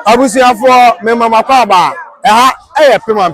Abusuafo me mama kwa ba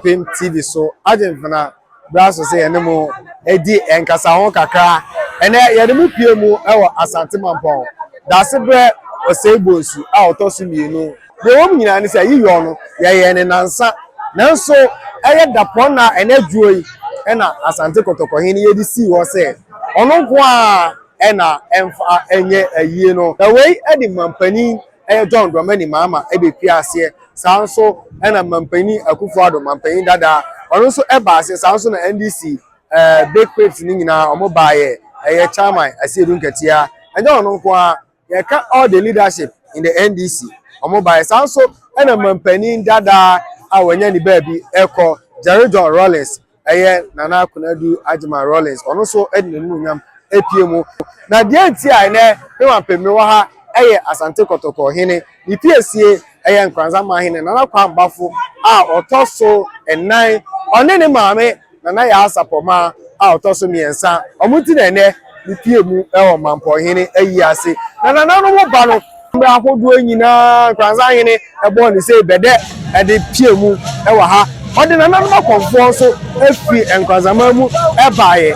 Pem TV so agentfana braso say enemo edi enkasa ho kakra ene yede mu pie mu ewo Asante Mampong da se bre osegbosu a otoso mienu de wo nyina ne say yiyo no ye ne nansa nanso eye dapon na ene duo yi ena Asante Kotokohene yedi si wo say ono nko a ena emfa enye ayie no da wei edi mampani John Dramani Mama ebe piase sanso ena mampani Akufo-Addo mampani dada ono so ase sanso na NDC big pips ni nyina omo baaye chairman asiedu nkatia enye ono nko a ye ka all the leadership in the NDC omo baaye sanso ena mampani dada a wanya ni baabi eko Jerry John Rawlings Nana Kunadu Ajima Rawlings ono so edne nu nyam epiemu na die ntia ene me mampemi wa ha Asante Kotokohene ni piesie Nkranza Mahene Nana Kwambafo a otoso enan one ne maame Nana ya asapoma a otoso miensa omuti na ene ni piemu Mampohene ase na Nana no ba no mbra ahodo nyina Nkranza Hene ebo ni se bede de piemu ha ode Nana no makonfo so efi Nkranza mamu baaye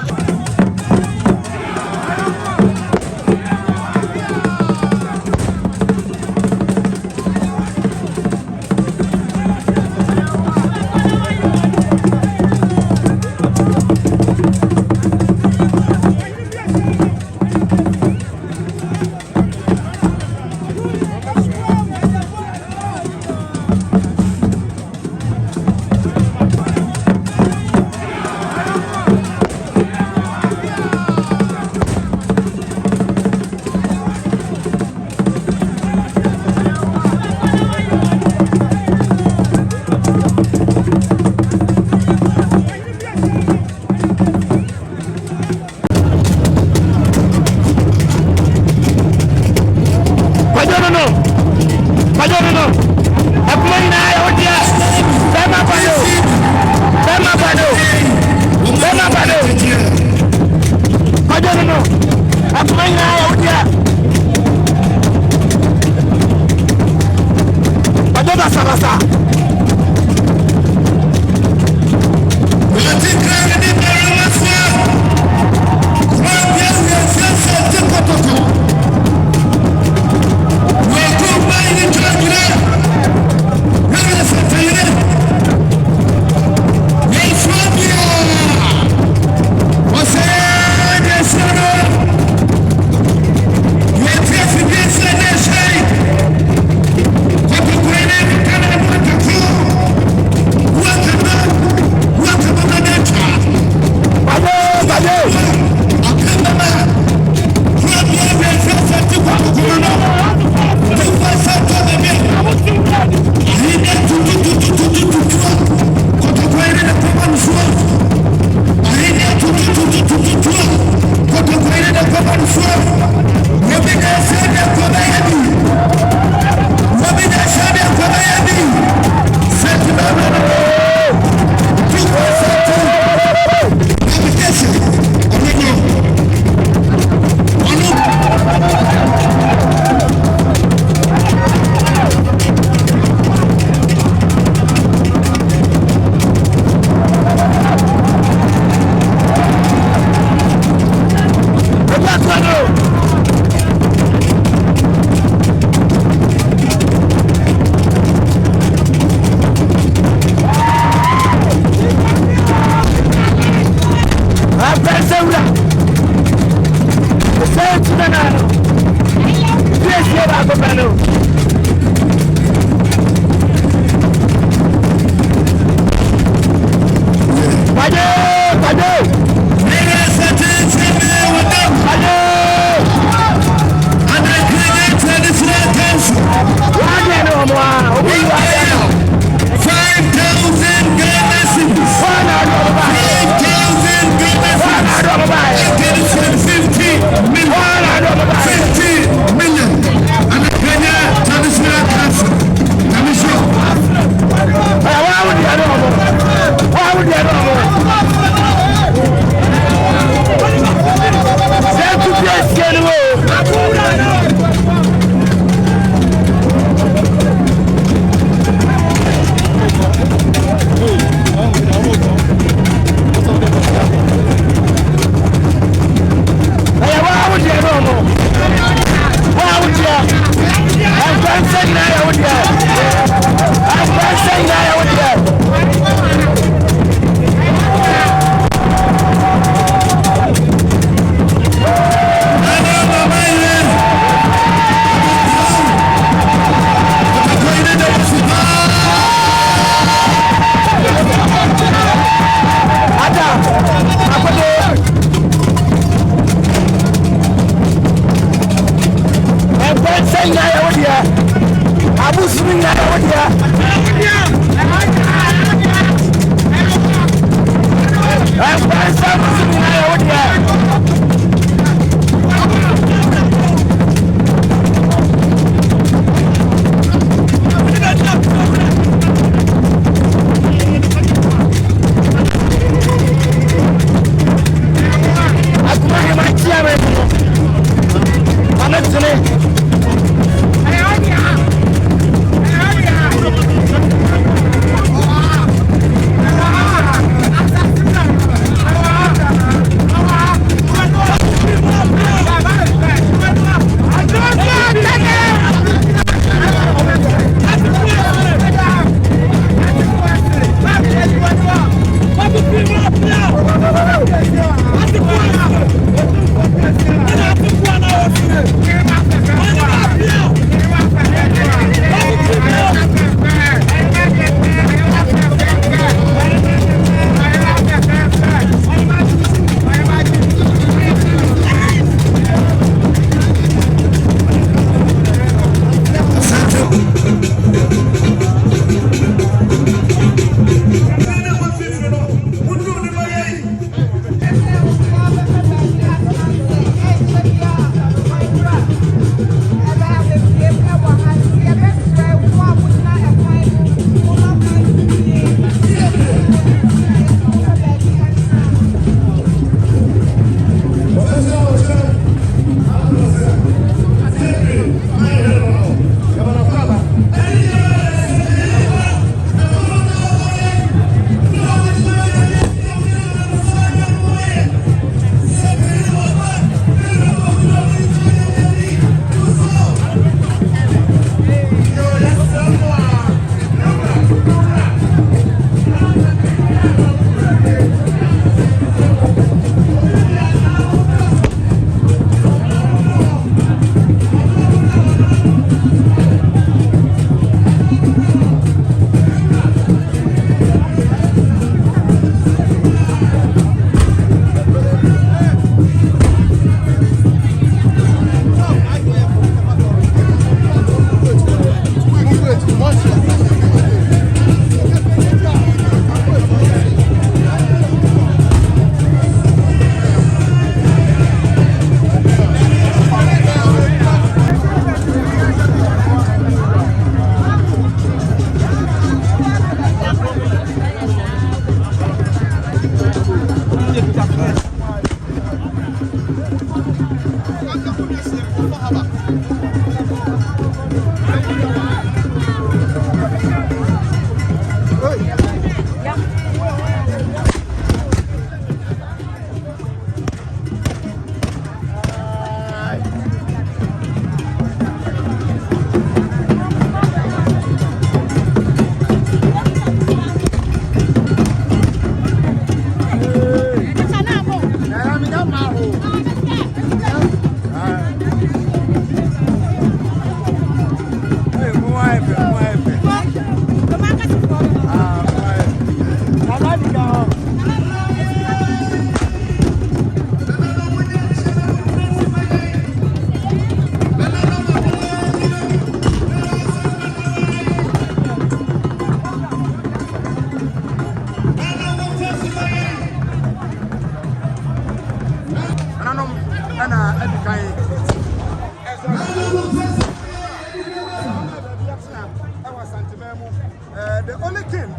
The only king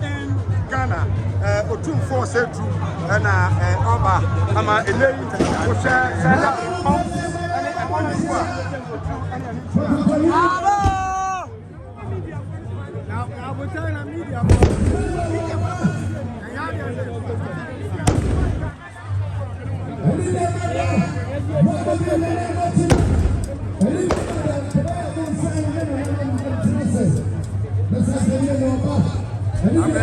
in Ghana, Otum Force Edu, and Oba, Ama Elaine, which said that now we're telling the media. Thank you.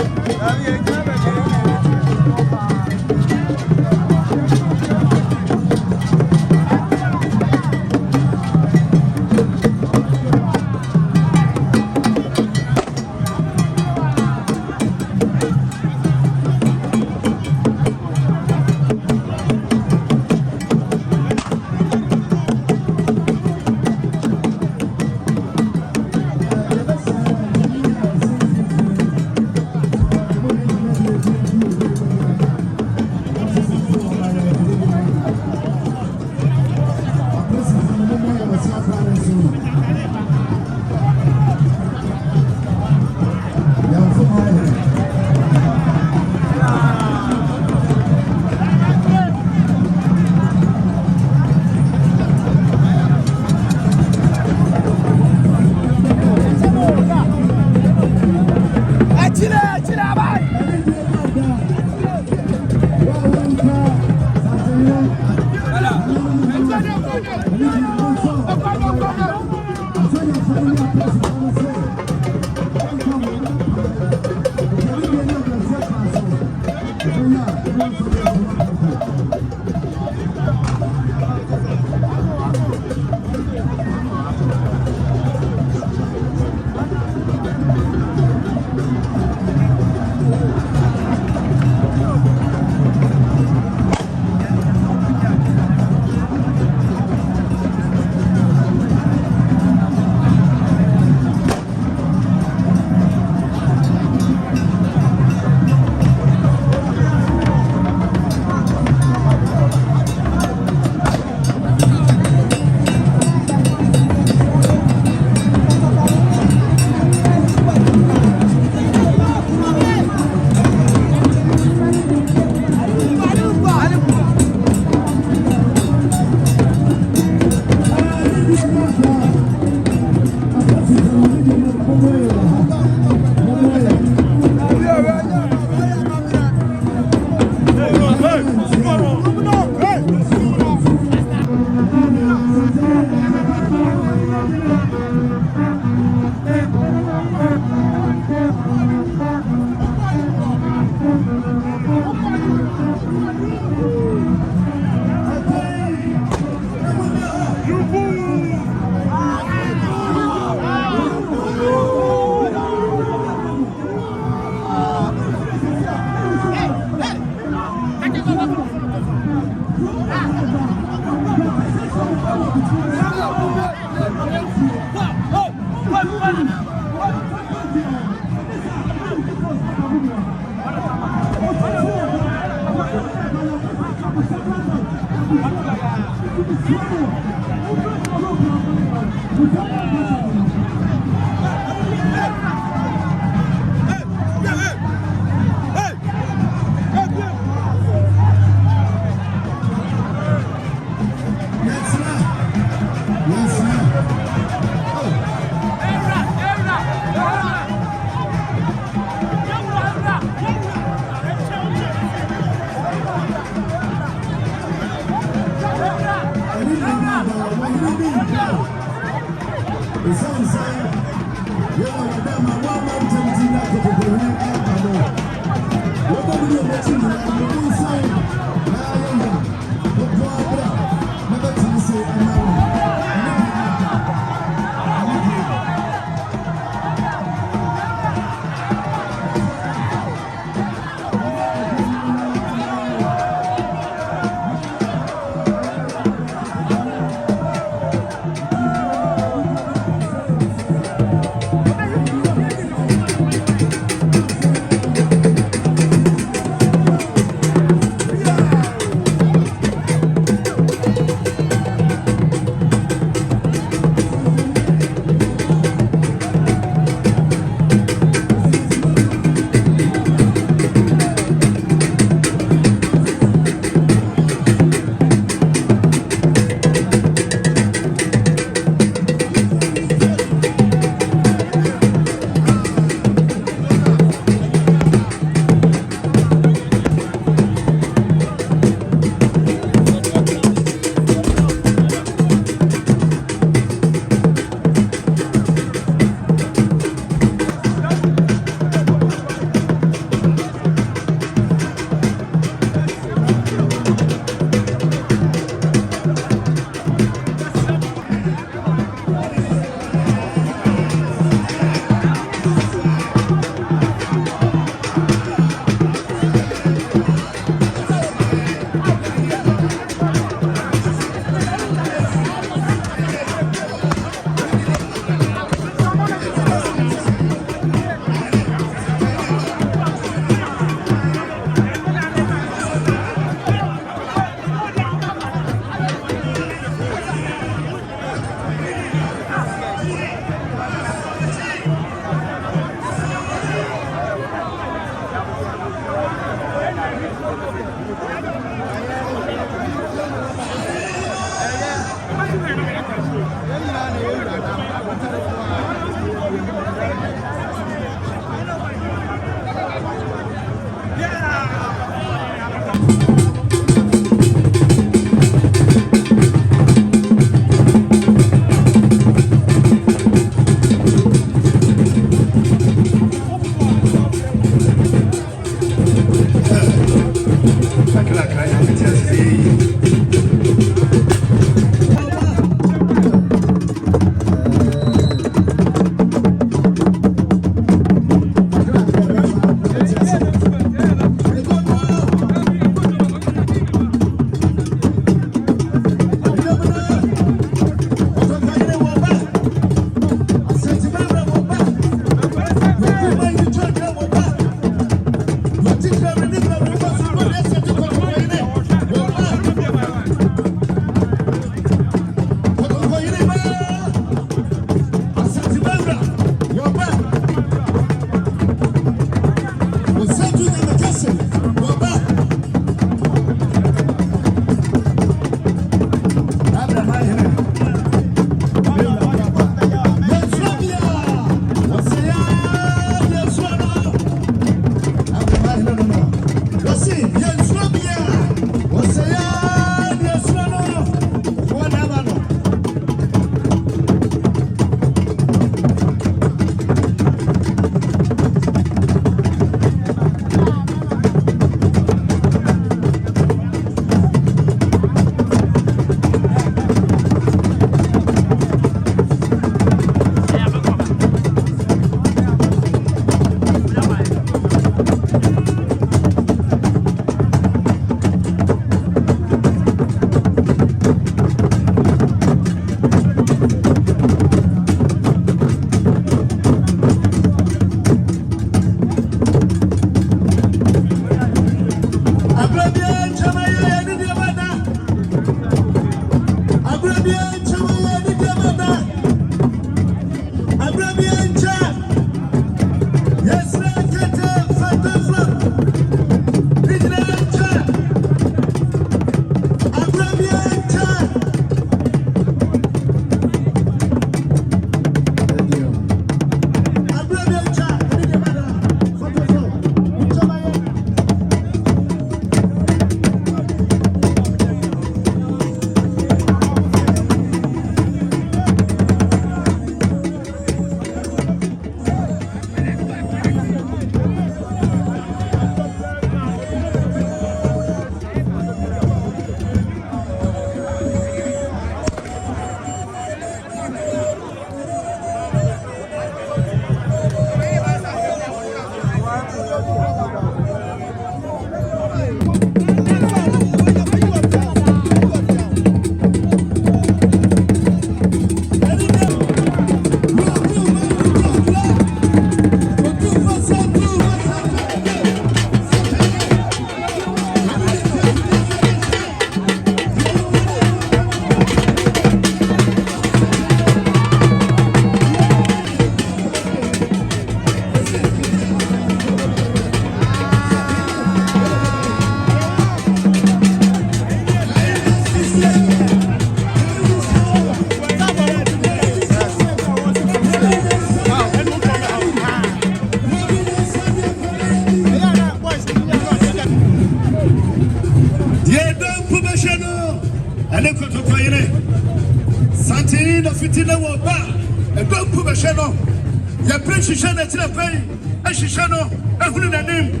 Ya prince shana tira pai. Ashishano, ahunu na name.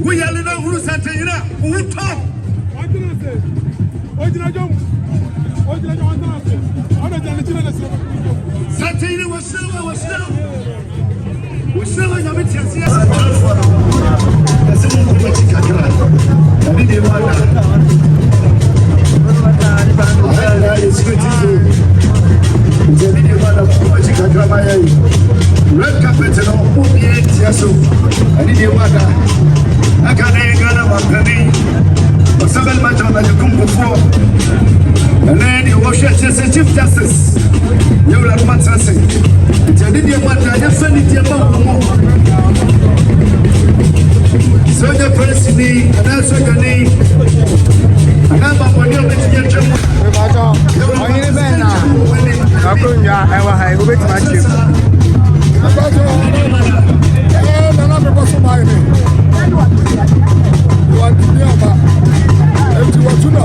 We are na huru satayina. Uto. Ojina jom. Satayina wasila. Wasila ya mitiasi. Nasema kwa chikakira. Ndio wala. It's beautiful. Ndio wala kwa chikakira mayai. Red carpet no ubie tiaso. Ndio wala. Akane gana mapeni. Wasabel majana jukumu fo. Nani washa chief justice. Yola matrase. Ndio wala yafani tiamba mo. Soja president ana soja ni ana babo ni obetiye twemu e ba jo oyire be na akonya e wa hai obetima chim ba jo na na be boso ba ni wa ti aba e ti wa tuna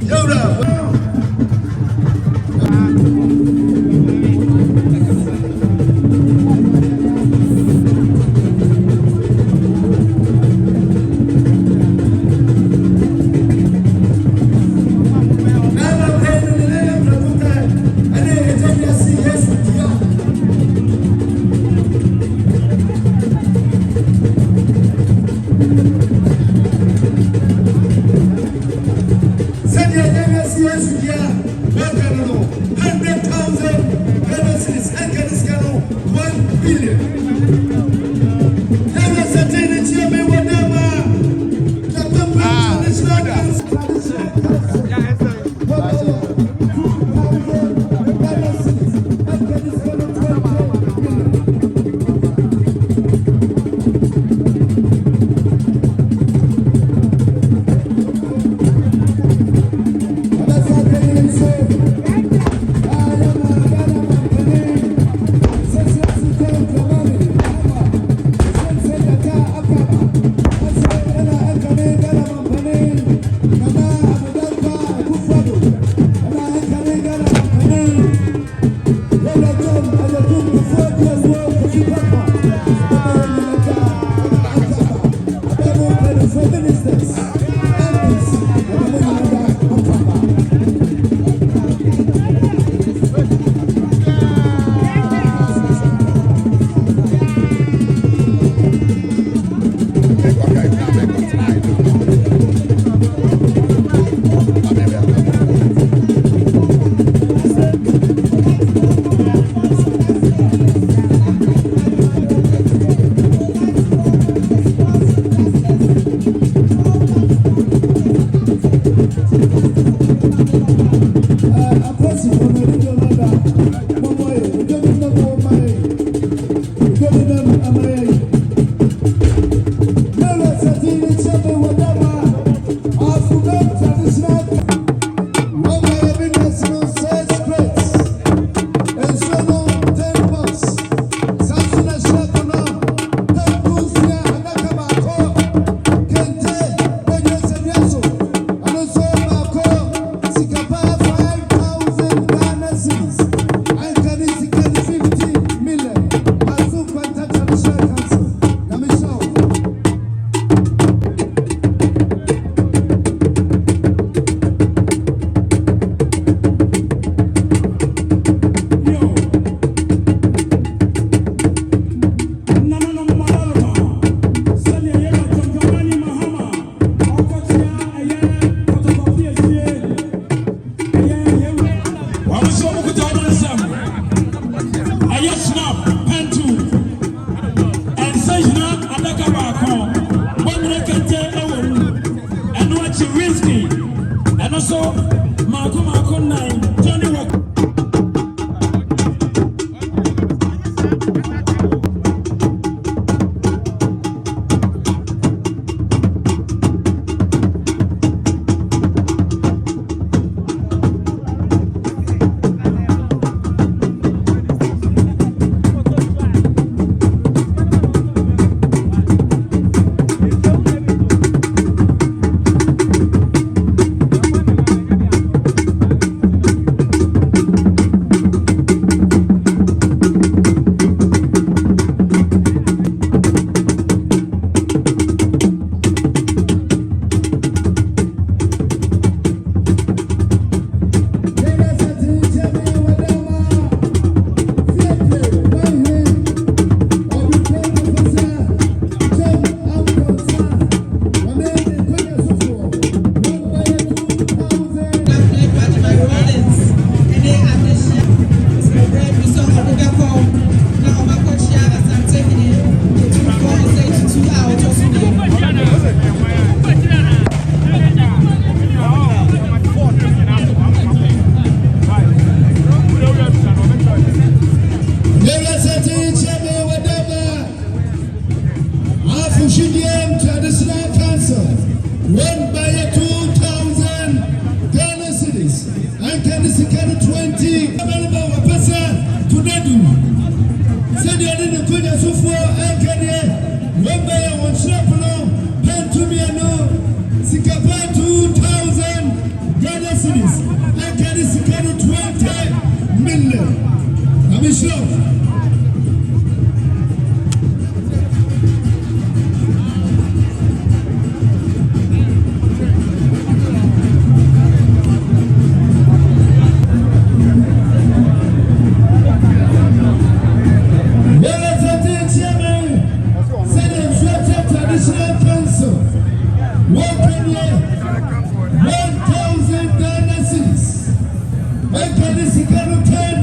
Yoda.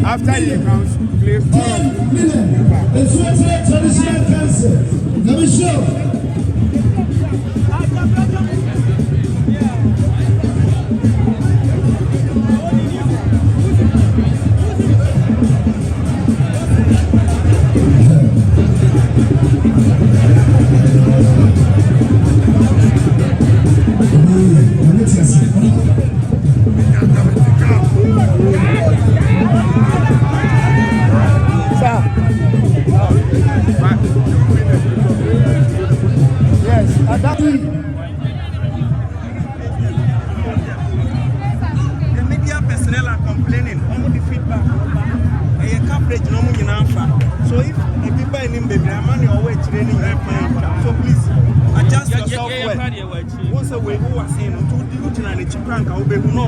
After he comes, please. 10 million. It's what traditional cancer. Let me show. So if the people in him baby, I'm on your way training so please adjust yourself well. Once a way who was saying to the original prank, I'll be no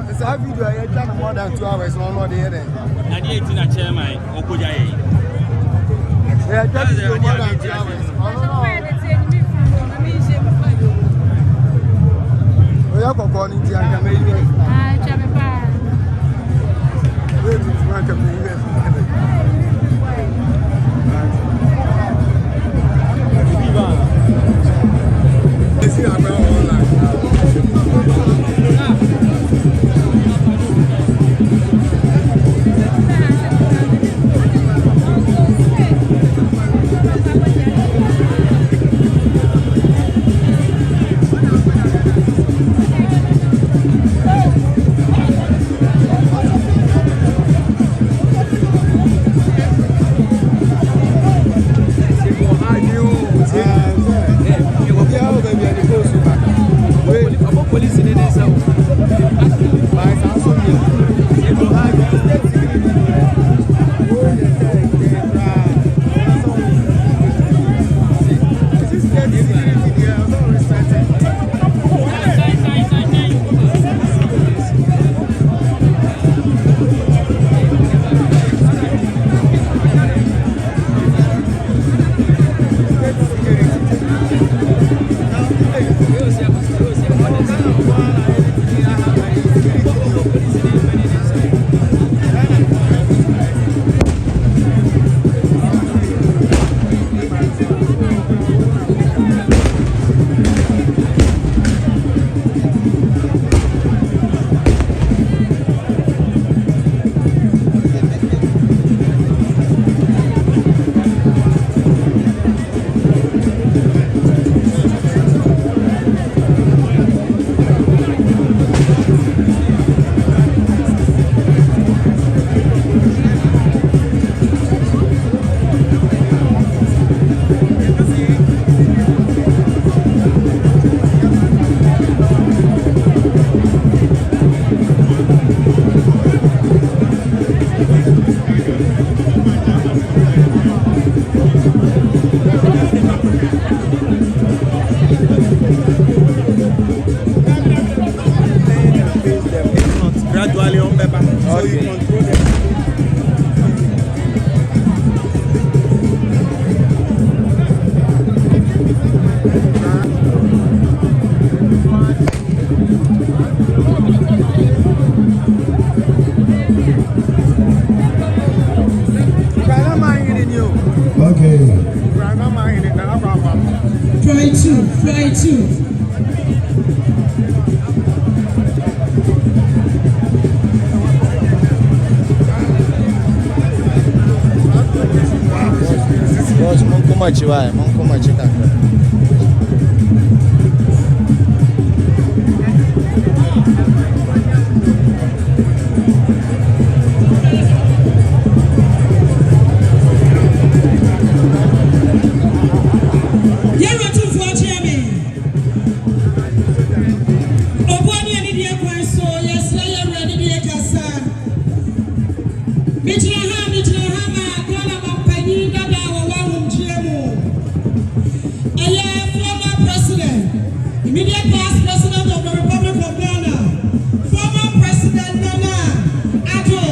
it's a video I done more than 2 hours on the other. I did in a chairman, Okujaye. Yeah, that is more than 2 hours. We are going to the cry too. Immediate past president of the Republic of Ghana, former President Nana Addo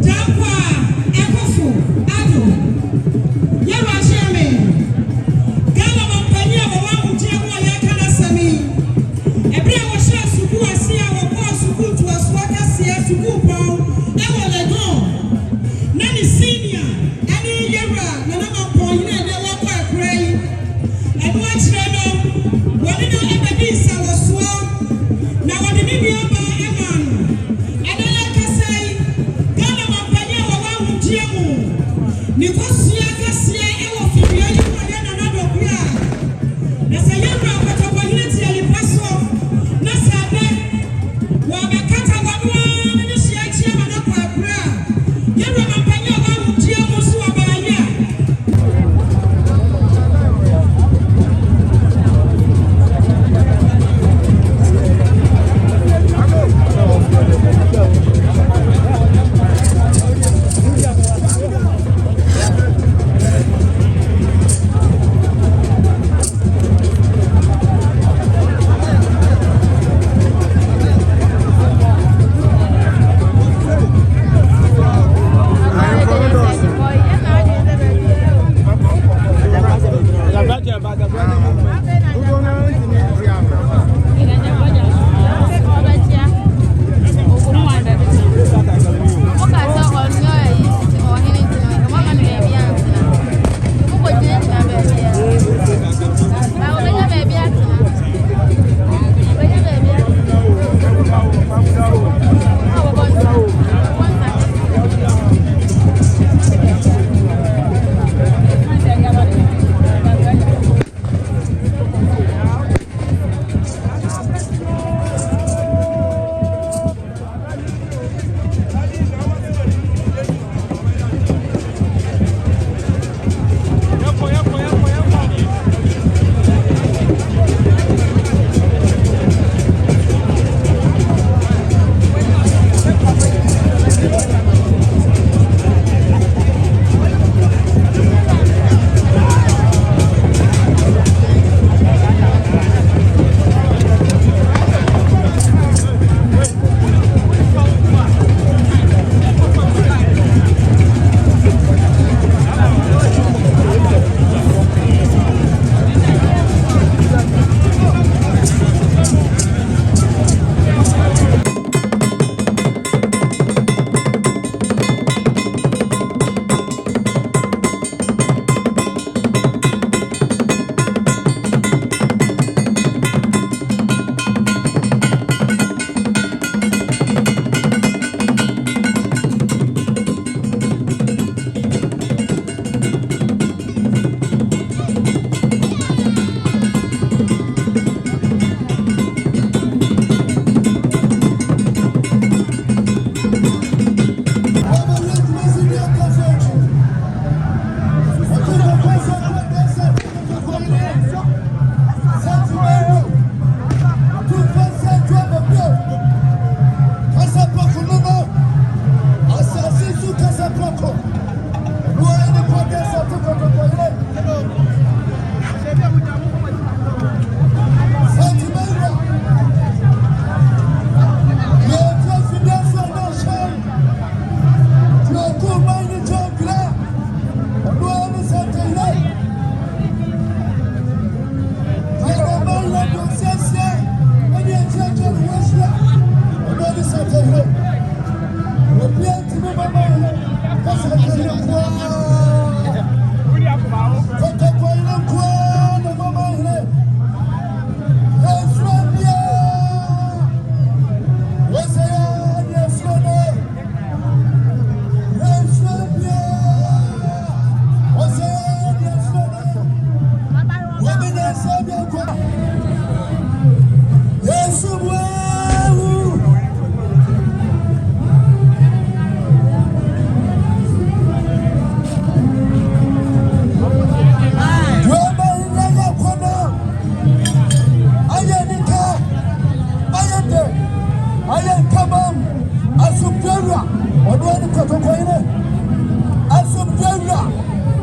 Dankwa Akufo-Addo, Yẹ̀wò Chairman, Ghana Mampani Awawa Mutiamu Ayakana Sami, Ebri Awosha Suku Asia Wakwa Suku to Aswaka Sia Suku Pau, Ewo Legon, Nani Senior, Ani Yẹ̀wò Nana Mampani Ede Wakwa Akray, Edwa Chireno, Wadino Ebedi Sawaswa, na wadini Biamba Eman, Adela Kasai, Ghana Mampani Awawa Mutiamu, Nikosia Kasia Ewo Fibia Yukwaya Nana Dokuya, Nasa Yemra Watapa Unity Alipaso, Nasa Abe, Wabekata Wadwa, Nishia Chiama Nakwa Akra, Yemra Mampani Awawa Mutiamu Suwabaya.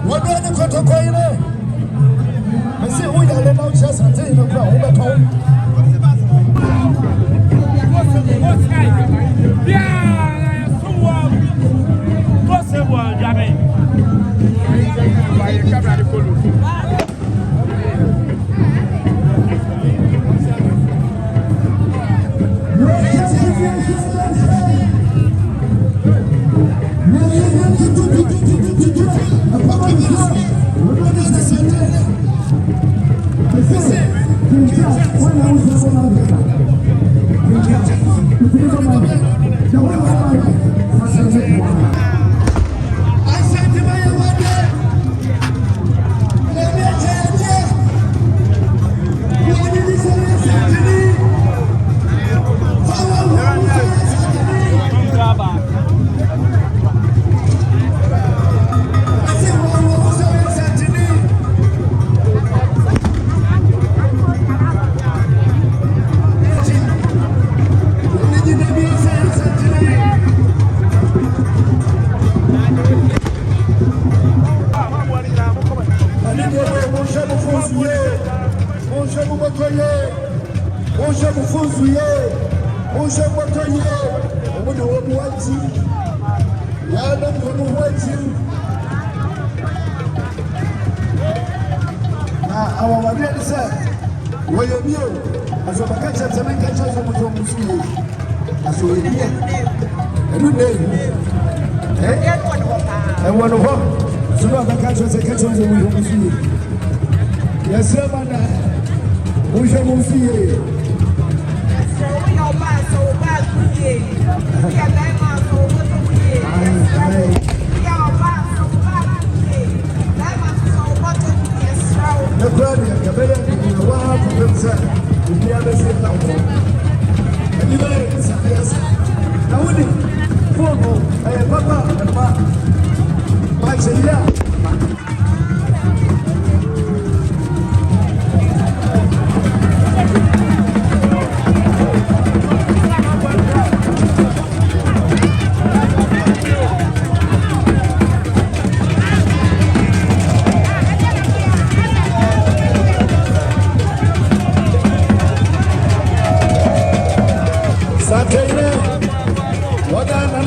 What do you got to coin? I say, we are about just a thing of our and one of them, so not the catchers and catchers we will see. Yes, sir, man. We shall see you. The brother, the better, the one of themselves, the other side of the and you may say, yes, now we need four, Papa, and Ma, Max, and yeah. What I'm